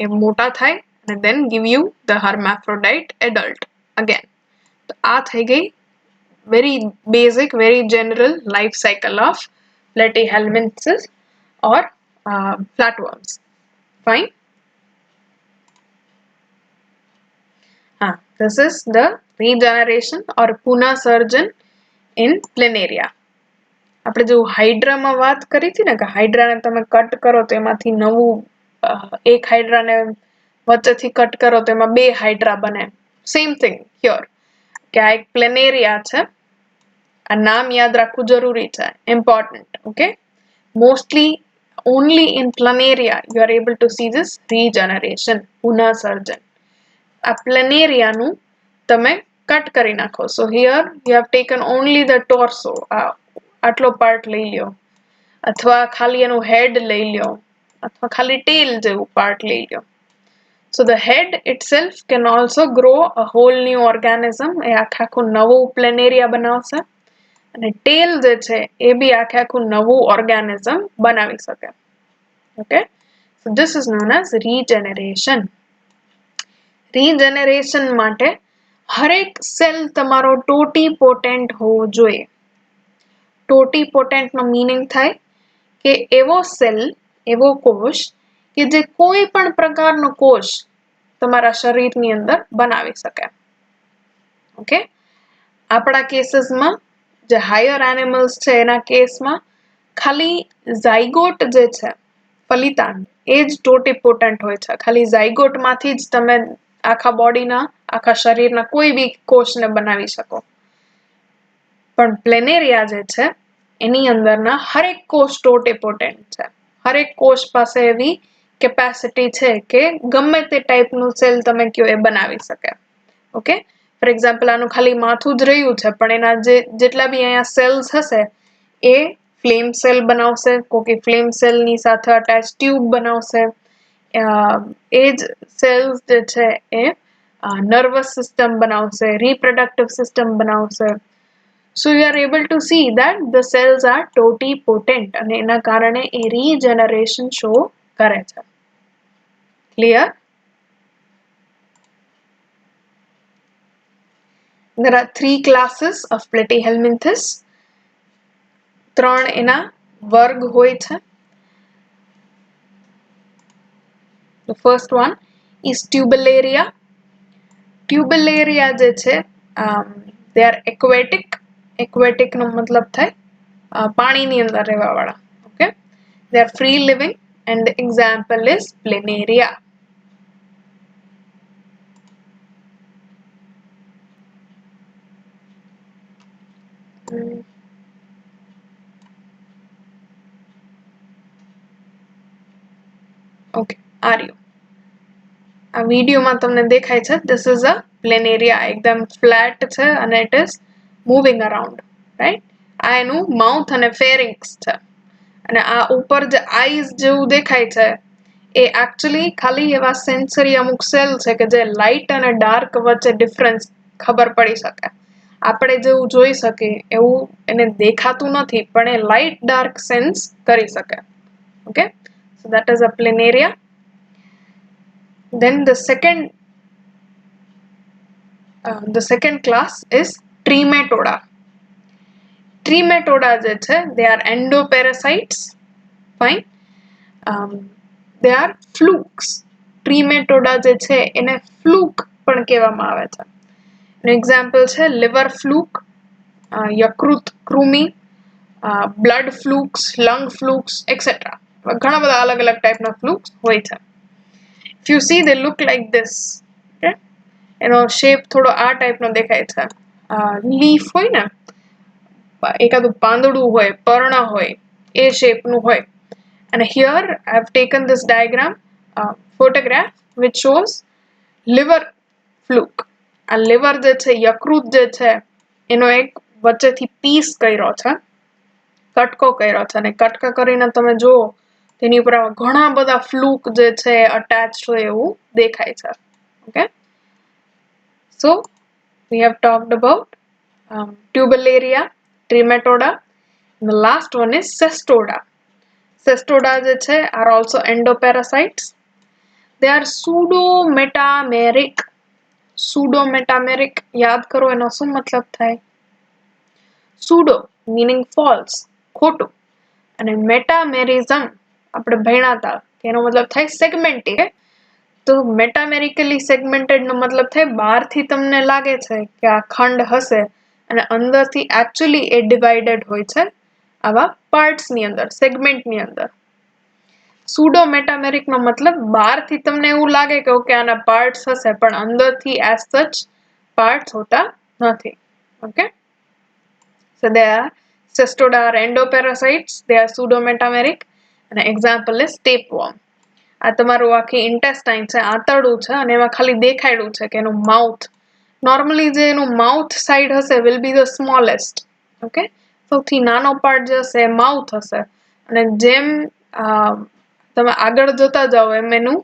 એ મોટા થાય, and then give you the hermaphrodite adult again. તો આ થઈ ગઈ very basic, very general life cycle of platyhelminthes or flatworms. Fine. This is the regeneration or પુનઃસર્જન in planaria. આપણે જો હાઇડ્રામાં વાત કરી હતી ને કે હાઇડ્રાને તમે કટ કરો તો એમાંથી નવું એક હાઇડ્રાને વચ્ચેથી કટ કરો તો એમાં 2 હાઇડ્રા બને. સેમ થિંગ હિયર, કે આ એક પ્લેનેરિયા છે. આ નામ યાદ રાખવું જરૂરી છે, important. Okay, mostly only in planaria you are able to see this regeneration, પુનઃસર્જન. આ પ્લેનેરિયાનું તમે કટ કરી નાખો. So here you have taken only the torso, આટલો પાર્ટ લઈ લ્યો, અથવા ખાલી એનું હેડ લઈ લ્યો, અથવા ખાલી ટેલ જેવું પાર્ટ લઈ લ્યો. So the head itself can also grow a whole new organism. એ આખું નવું પ્લેનેરિયા બનાવશે, અને ટેલ જે છે એ બી આખું નવું ઓર્ગેનિઝમ બનાવી શકે. Okay, so this is known as regeneration. Regeneration માટે હરેક સેલ તમારો ટોટીપોટેન્ટ હોવો જોઈએ. ટોટીપોટેન્ટ નો મીનિંગ થાય કે એવો સેલ, એવો કોષ કે જે કોઈ પણ પ્રકારનો કોષ તમારા શરીરની અંદર બનાવી શકે. ઓકે, આપણા કેસીસમાં જે હાયર એનિમલ્સ છે એના કેસમાં ખાલી ઝાયગોટ જે છે, ફલિતાંડ, એ જ ટોટીપોટેન્ટ હોય છે. ખાલી ઝાયગોટમાંથી જ તમે આખા બોડીના, આખા શરીરના કોઈ બી કોષને બનાવી શકો. પણ પ્લેનેરિયા જે છે એની અંદરના હરેક કોષ ટોટીપોટેન્ટ છે. હરેક કોષ પાસે એવી કેપેસિટી છે કે ગમે તે ટાઈપનું સેલ તમે કયો એ બનાવી શકે. ઓકે, ફોર એક્ઝામ્પલ આનું ખાલી માથું જ રહ્યું છે, પણ એના જેટલા બી અહીંયા સેલ્સ હશે એ ફ્લેમ સેલ બનાવશે, કોકી ફ્લેમ સેલની સાથે અટેચ ટ્યુબ બનાવશે. એ જ સેલ્સ જે છે એ નર્વસ સિસ્ટમ બનાવશે, રિપ્રોડક્ટિવ સિસ્ટમ બનાવશે. So you are able to see that the cells are totipotent, અને એના કારણે એ regeneration show કરે છે. Clear? There are 3 classes of platyhelminthes. 3 એના વર્ગ હોય છે. The first one is Tubularia. Tubularia જે છે they are aquatic. Aquatic નો મતલબ થાય પાણીની અંદર રહેવાવાળા. Okay, they are free living and the example is planaria. Okay, are you? આ વિડીયોમાં તમને દેખાય છે, this is a planaria. એકદમ ફ્લેટ છે અને it is moving around, right? આ એનું માઉથ અને ફેરિંક્સ છે, અને આ ઉપર જે આઈઝ જેવું દેખાય છે એ actually ખાલી એવા સેન્સરી અમુક સેલ છે કે જે લાઇટ અને ડાર્ક વચ્ચે ડિફરન્સ ખબર પડી શકે. આપણે જેવું જોઈ શકીએ એવું એને દેખાતું નથી, પણ એ લાઇટ ડાર્ક સેન્સ કરી શકે. Okay, so that is a planaria. Then the second class is Trematoda. Trematoda જે છે they are endoparasites. Fine. They are flukes. Trematoda જે છે એને fluke પણ કહેવામાં આવે છે. An example છે liver fluke, યકૃત કૃમિ, blood flukes, lung flukes, etc. ઘણા બધા અલગ અલગ ટાઈપના ફ્લુક્સ હોય છે. If you see, they look like this. Okay? એનો શેપ થોડો આ ટાઈપનો દેખાય છે. લીફ હોય ને, એકાદું પાંદડું હોય, પર્ણ હોય, એ શેપનું હોય. And here I have taken this diagram, photograph, which shows liver fluke. આ liver જે છે, યકૃત જે છે, એનો એક વચ્ચેથી પીસ કર્યો છે, કટકો કર્યો છે, અને કટકા કરીને તમે જુઓ તેની ઉપર ઘણા બધા ફ્લુક જે છે અટેચ હોય એવું દેખાય છે. Okay? So we have talked about Tubularia, Trematoda, and the last one is Cestoda. Cestoda જે છે are also endoparasites. They are pseudo-metameric. Pseudo-metameric, યાદ કરો એનો શું મતલબ થાય? Pseudo meaning false, ખોટું, અને metamerism આપણે ભણ્યા હતા કે એનો મતલબ થાય સેગમેન્ટેડ. તો મેટામેરિકલી સેગમેન્ટેડ નો મતલબ થાય બહારથી તમને લાગે છે કે આ ખંડ હશે અને અંદરથી એકચ્યુઅલી એ ડિવાઇડેડ હોય છે આવા પાર્ટ્સની અંદર, સેગમેન્ટની અંદર. સુડો મેટામેરિક નો મતલબ બહારથી તમને એવું લાગે કે ઓકે આના પાર્ટ્સ હશે પણ અંદરથી એઝ સચ પાર્ટ્સ હોતા નથી. Okay, so they are Cestoda are endoparasites, they are pseudometameric, and an example is tapeworm. આ તમારું આખી ઇન્ટેસ્ટાઇન છે, આંતરડું છે, અને એમાં ખાલી દેખાડ્યું છે કે એનું માઉથ, નોર્મલી જે એનું માઉથ સાઈડ હશે will be the smallest. Okay, સૌથી નાનો પાર્ટ જે હશે એ માઉથ હશે, અને જેમ તમે આગળ જતા જાઓ એમ એનું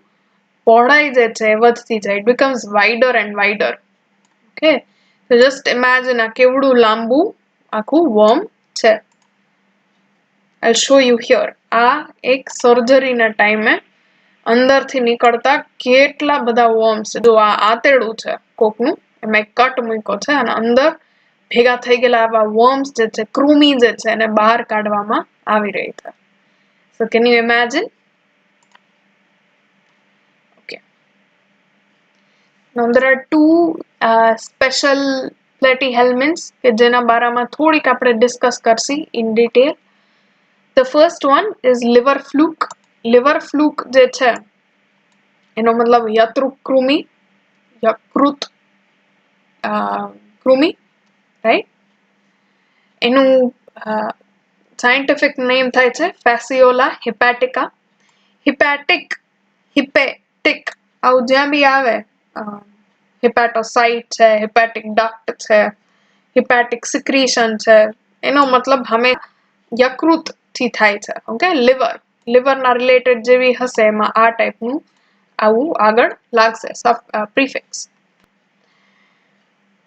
પહોળાઈ જે છે એ વધતી જાય. It becomes wider and wider. Okay, તો જસ્ટ ઇમેજિન આ કેવડું લાંબુ આખું વર્મ છે. I'll show you here. આ એક સર્જરીના ટાઈમે અંદરથી નીકળતા કેટલા બધા વર્મ્સ. જો આ આંતરડું છે કોકનું, એમાં એક કટ મૂક્યો છે અને અંદર ભેગા થઈ ગયેલા આવા વર્મ્સ જે છે, કૃમિ જે છે, એને બહાર કાઢવામાં આવી રહી છે. So can you imagine? Okay. Now there are two special platyhelminths કે જેના બારામાં થોડીક આપણે discuss Karshi in detail. The first one is liver fluke. Liver fluke જે છે એનો મતલબ યકૃત કૃમિ, રાઈટ? એનું સાયન્ટિફિક નેમ થાય છે ફેસિયોલા હિપેટિકા. હિપેટિક આવું જ્યાં બી આવે, હિપેટોસાઇટ છે, હિપેટિક ડક્ટ છે, હિપેટિક સિક્રીશન છે, એનો મતલબ હમે યકૃત થી થાય છે. ઓકે, લિવરના રિલેટેડ જેવી હશે એમાં આ ટાઈપનું આવું આગળ લાગશે prefix.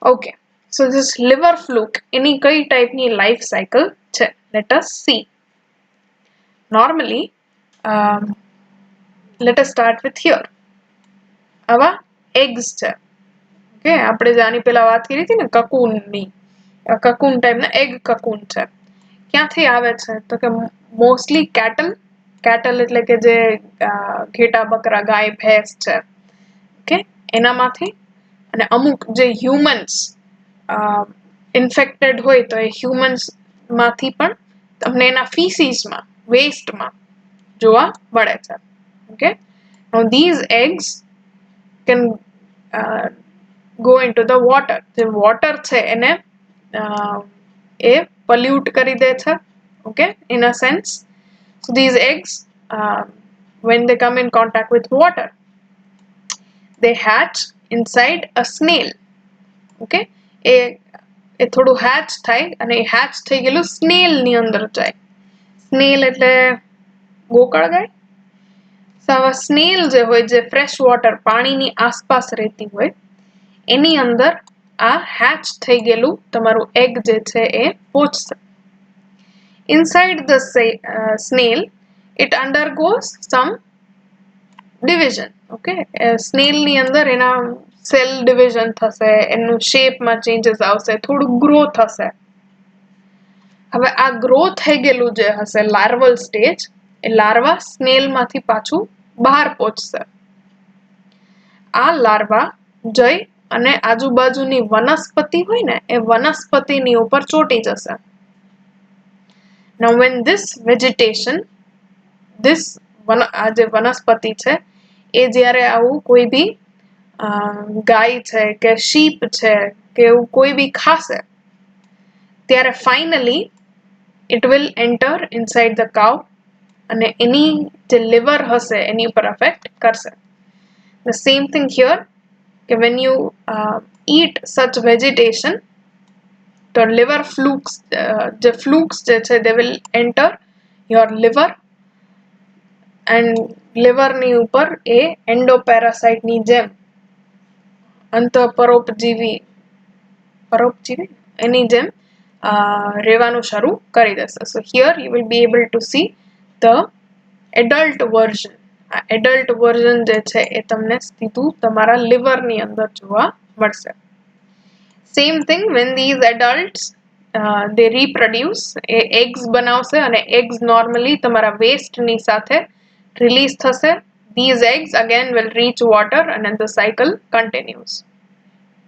Okay, so this liver fluke એની કઈ ટાઈપની લાઈફ સાયકલ છે? Let us see. Normally let us start with here. આવા એગ્સ છે. ઓકે, આપણે આની પહેલા વાત કરી હતી ને કકૂનની, કકૂન ટાઈપના એગ કકૂન છે. ક્યાંથી આવે છે? તો કે મોસ્ટલી કેટલ એટલે કે જે ઘેટા બકરા ગાય ભેંસ છે, ઓકે, એનામાંથી, અને અમુક જે હ્યુમન્સ ઇન્ફેક્ટેડ હોય તો એ હ્યુમન્સ માંથી પણ તમને એના ફીસીસમાં, વેસ્ટમાં જોવા મળે છે. Okay, now these eggs can go into the water. The water છે એને એ pollute કરી દે છે. Okay, in a sense. So these eggs, when they come in contact with water, they hatch inside a snail. Okay, એ થોડું hatch થાય અને એ hatch થઈ ગયેલું snail ની અંદર જાય. snail એટલે ગોકળગાય. સ્નેલ જે હોય, જે ફ્રેશ વોટર પાણીની આસપાસ રહેતી હોય, એની અંદર આ હેચ થઈ ગયેલું તમારું એગ જે છે એ પહોંચશે. Inside the snail it undergoes some division. Okay, સ્નેલની અંદર એના સેલ ડિવિઝન થશે, એનું શેપમાં ચેન્જીસ આવશે, થોડું ગ્રો થશે. હવે આ ગ્રો થઈ ગયેલું જે હશે લાર્વલ સ્ટેજ, એ લાર્વા સ્નેલમાંથી પાછું બહાર પહોંચશે. આ લાર્વા જઈ અને આજુબાજુની વનસ્પતિ હોય ને એ વનસ્પતિની ઉપર ચોંટી જશે. Now when this vegetation this આ જે વનસ્પતિ છે એ જ્યારે આવું કોઈ બી ગાય છે કે શીપ છે કે એવું કોઈ બી ખાશે ત્યારે finally it will enter inside the cow અને એની જે liver હશે એની ઉપર affect કરશે. The same thing here કે when you eat such vegetation the liver flukes the flukes જે છે they will enter your liver and liver ની ઉપર એ endoparasite ની જેમ અંતઃપરોપજીવી એની જેમ રહેવાનું શરૂ કરી દેશે. So here you will be able to see the adult version. adult version જે છે એ તમને સીધું તમારા liver ની અંદર જોવા મળશે. Same thing when these adults they reproduce A eggs બનાવશે અને eggs normally તમારા waste ની સાથે release થશે. These eggs again will reach water and then the cycle continues.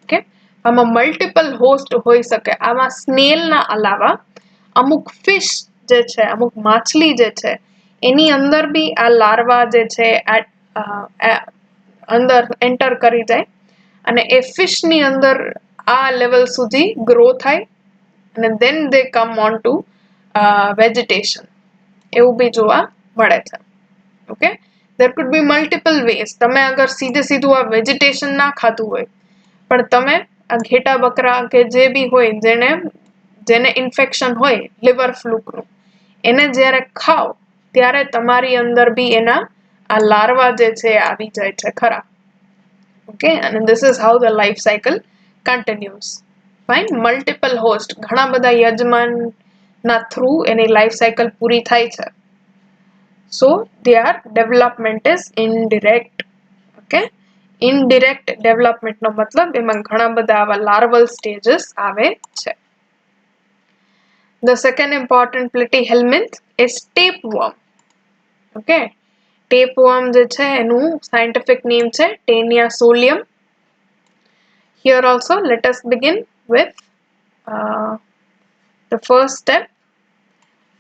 Okay, આમાં multiple host હોઈ શકે. આમાં snail ના અલાવા અમુક fish જે છે અમુક માછલી જે છે એની અંદર બી આ લાર્વા જે છે અંદર enter કરી જાય અને એ fish ની અંદર આ level સુધી grow થાય and then they come on to vegetation. એવું બી જોવા મળે છે. Okay, there could be multiple ways. તમે અગર સીધે સીધું આ vegetation ના ખાધું હોય પણ તમે આ ઘેટા બકરા કે જે બી હોય જેને ઇન્ફેક્શન હોય liver fluke નું એને જ્યારે ખાઓ ત્યારે તમારી અંદર બી એના આ લાર્વા જે છે આવી જાય છે ખરા. Okay, and this is how the life cycle continues. Fine, multiple host ઘણા બધા યજમાન ના થ્રુ એની લાઈફ સાયકલ પૂરી થાય છે. So their development is indirect. Okay, indirect development નો મતલબ એમાં ઘણા બધા આવા larval stages આવે છે. The second important platyhelminth is tapeworm. Okay, tapeworm જે છે એનું scientific name છે Taenia solium. Here also let us begin with the first step.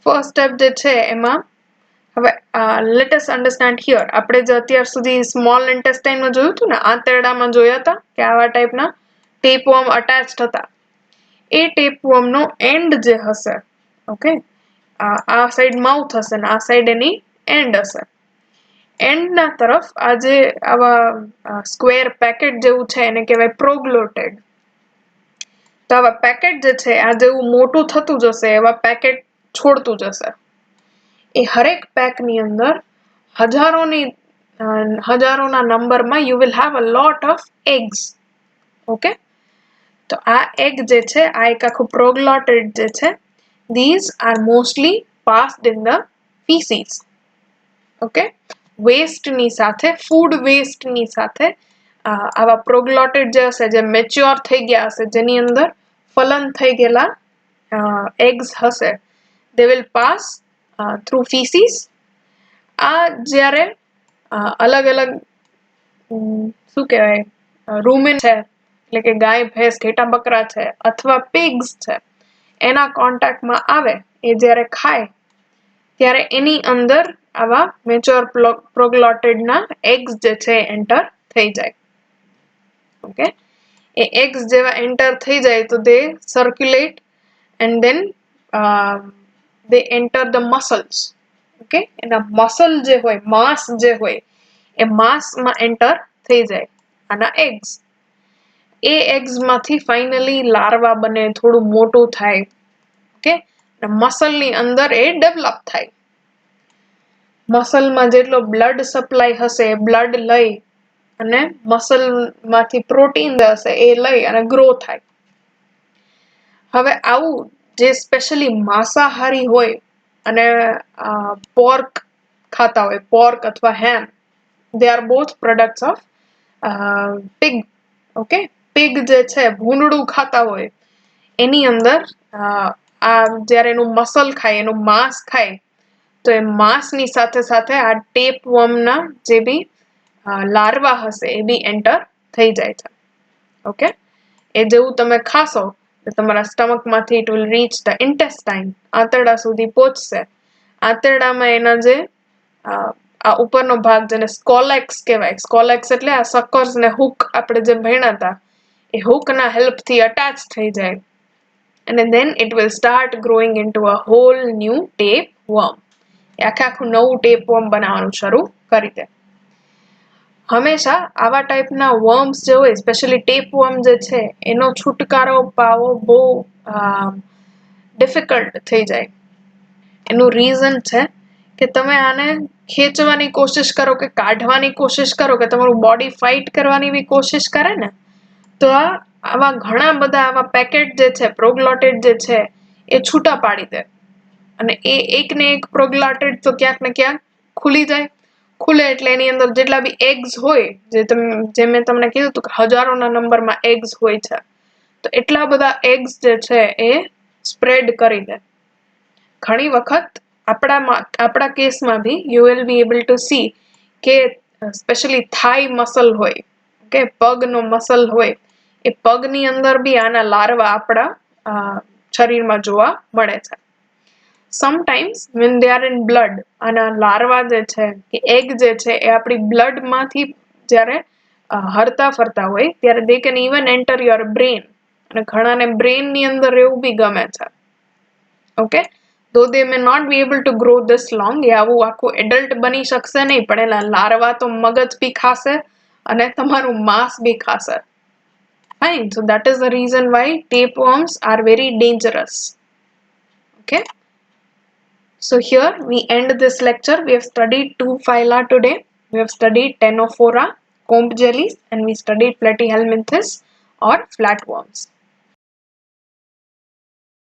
First step જે છે એમાં હવે let us understand here. આપણે જે અત્યાર સુધી small intestine માં જોયું હતું ને આંતરડામાં જોયા હતા કે આવા ટાઈપના tapeworm attached હતા. એ tapeworm નો end જે હશે ઓકે આ સાઈડ માઉથ હશે ને આ સાઈડ એની end હશે. end ના તરફ આ જે આવા સ્ક્વેર પેકેટ જેવું છે એને કહેવાય પ્રોગ્લોટેડ. તો આવા પેકેટ જે છે આ જેવું મોટું થતું જશે એવા પેકેટ છોડતું જશે. એ હરેક પેક ની અંદર હજારોના નંબરમાં you will have a lot of eggs. Okay, તો આ egg જે છે આ એક આખું પ્રોગ્લોટેડ જે છે these are mostly passed in the feces. Okay, waste ની સાથે food waste ની સાથે આવા પ્રોગ્લોટેડ જે હશે જે મેચ્યોર થઈ ગયા હશે જેની અંદર ફલન થઈ ગયેલા eggs હશે they will pass through feces. આ જ્યારે અલગ અલગ શું કહેવાય rumen છે એટલે કે ગાય ભેંસ ઘેટા બકરા છે અથવા pigs છે એના કોન્ટેક્ટમાં આવે એ જ્યારે ખાય ત્યારે એની અંદર આવા મેચ્યોર પ્રોગ્લોટેડના eggs જે છે એન્ટર થઈ જાય. ઓકે, એ eggs જેવા એન્ટર થઈ જાય તો they circulate and then they enter the muscles. Okay, એના મસલ જે હોય માસ જે હોય એ માસમાં એન્ટર થઈ જાય આના eggs. એ eggs માંથી ફાઇનલી લાર્વા બને થોડું મોટું થાય. ઓકે, મસલની અંદર એ ડેવલપ થાય. મસલમાં જેટલો બ્લડ સપ્લાય હશે બ્લડ લઈ અને મસલમાંથી પ્રોટીન હશે એ લઈ અને ગ્રો થાય. હવે આવું જે સ્પેશિયલી માંસાહારી હોય અને પોર્ક खाता હોય પોર્ક અથવા હેમ they are both products of pig. Okay, pig જે છે ભૂંડડું ખાતા હોય એની અંદર આ જ્યારે એનું મસલ ખાય એનું માંસ ખાય તો એ માંસની સાથે સાથે આ ટેપવર્મના જે બી લાર્વા હશે એ બી એન્ટર થઈ જાય છે. ઓકે, એ જેવું તમે ખાશો તો તમારા સ્ટમકમાંથી it will reach the intestine આંતરડા સુધી પહોંચશે. આંતરડામાં એના જે આ ઉપરનો ભાગ જેને સ્કોલેક્સ કહેવાય, સ્કોલેક્સ એટલે આ સકર્સ ને હુક આપણે જે ભણ્યા હતા એ હુકના હેલ્પથી અટેચ થઈ જાય અને then it will start growing into a whole new tapeworm. આખું નવું ટેપવર્મ બનાવવાનું શરૂ કરી દે. હંમેશા આવા ટાઈપના વર્મ્સ જે હોય, સ્પેશિયલી ટેપવર્મ જે છે એનો છુટકારો પાવો બહુ ડિફિકલ્ટ થઈ જાય. એનું રીઝન છે કે તમે આને ખેંચવાની કોશિશ કરો કે કાઢવાની કોશિશ કરો કે તમારું બોડી ફાઇટ કરવાની બી કોશિશ કરે ને તો આવા ઘણા બધા આવા પેકેટ જે છે, પ્રોગ્લોટેડ જે છે એ છૂટા પાડી દે અને એ એક ને એક પ્રોગ્લોટેડ તો ક્યાંક ને ક્યાંક ખુલી જાય. ખુલે એટલે એની અંદર જેટલા બી એગ્સ હોય, જે મેં તમને કીધું હતું કે હજારોના નંબરમાં એગ્સ હોય છે, તો એટલા બધા એગ્સ જે છે એ સ્પ્રેડ કરી દે. ઘણી વખત આપણા કેસમાં બી you will be able to see કે સ્પેશિયલી થાઈ મસલ હોય, કે પગનો મસલ હોય, એ પગની અંદર બી આના લાર્વા આપણા શરીરમાં જોવા મળે છે. Sometimes when they are in blood, આના લાર્વા જે છે કે એગ જે છે એ આપણી બ્લડમાંથી જ્યારે હરતા ફરતા હોય ત્યારે they can even enter your brain, અને ઘણાને બ્રેનની અંદર રહેવું બી ગમે છે. Okay, though they may not be able to grow this long, એ આવું આખું એડલ્ટ બની શકશે નહીં, પણ એના લાર્વા તો મગજ બી ખાશે અને તમારું માંસ બી ખાશે. Fine, so that is the reason why tapeworms are very dangerous. Okay, so here we end this lecture. We have studied 2 phyla today. We have studied Ctenophora, comb jellies, and we studied Platyhelminthes or flatworms.